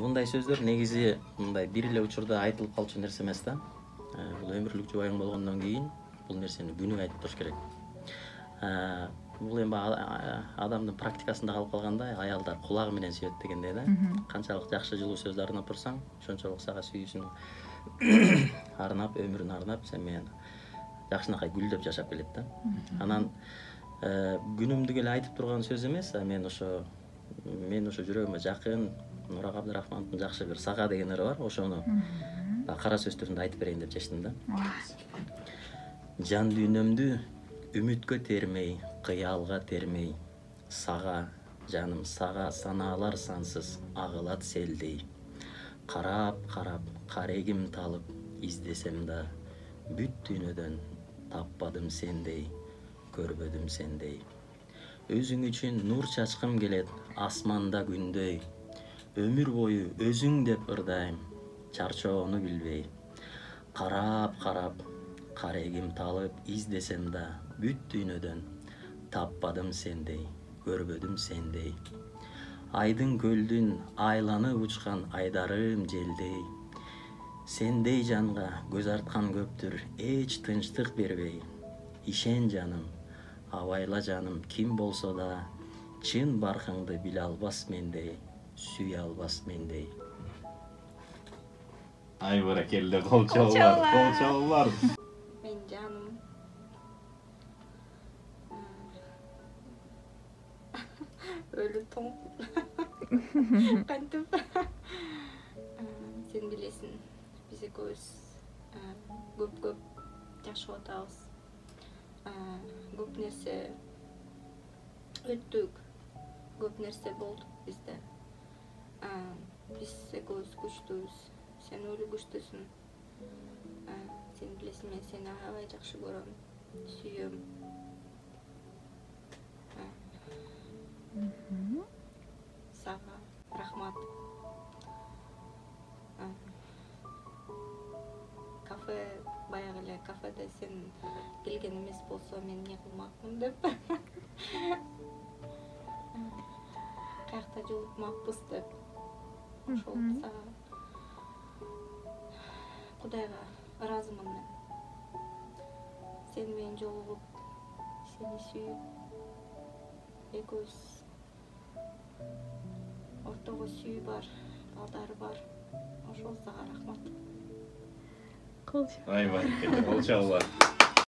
Мындай сөздөр негизи мындай бир эле учурда айтылып калчу нерсе эмес да. Бул өмүрлүк жубайың болгондон кийин бул нерсени күнүгө айтып туруш керек. Бул эми адамдын практикасында калып калганда аялдар кулагы менен сүйөт дегендей да. Канчалык жакшы жылуу сөз арнап турсаң, ошончолук сага сүйүүсүн арнап, өмүрүн арнап, сен менен жакшынакай гүлдөп жашап келет да. Анан күнүмдүк эле айтып турган сөз эмес, мен ошо жүрөгүмө жакын Нурак Абдрахмановдун жакшы бир сага деген ыры бар, ошону кара сөз түрүндө айтып берейин деп чечтим да. Жан дүйнөмдү үмүткө термей, кыялга термей, сага, жаным сага санаалар сансыз агылат селдей. Карап, карегим талып издесем да, бүт дүйнөдөн таппадым сендей, көрбөдүм сендей. Өзүң үчүн нур чачкым келет асманда күндөй. Өмүр бою өзүң деп ырдайм, чарчоону билбей. Карап, карегим талып издесем да, бүт дүйнөдөн таппадым сендей, көрбөдүм сендей. Айдын көлдүн айланып учкан айдарым желдей. Сендей жанга көз арткан көптүр эч тынчтык бербей. Ишен жаным, абайла жаным, ким болсо да чын баркыңды биле албас мендей, сүйө албас мендей. Ай баракелде, колчоолор. Мен жаным. Өлү тоң. Кантип? Сен билесиң, биз экөөбүз көп жашап атабыз. Көп нерсе өттүк, көп нерсе болдук бизде. Биз экөөбүз күчтүүбүз, сен өлү күчтүүсүң. Сен билесиң, мен сени аябай жакшы көрөм, сүйөм. Сага рахмат. Кафе, баягы эле кафеде сен келген эмес болсо мен эмне кылмакмын деп. Каякта жолукмакпыз деп. Ошол сага Кудайга ыраазымын мен. Сен менен жолугуп, сени сүйүп, экөөбүз ортого сүйүү бар, балдары бар. Ошол сага рахмат. Ай баракелде, колчоолор.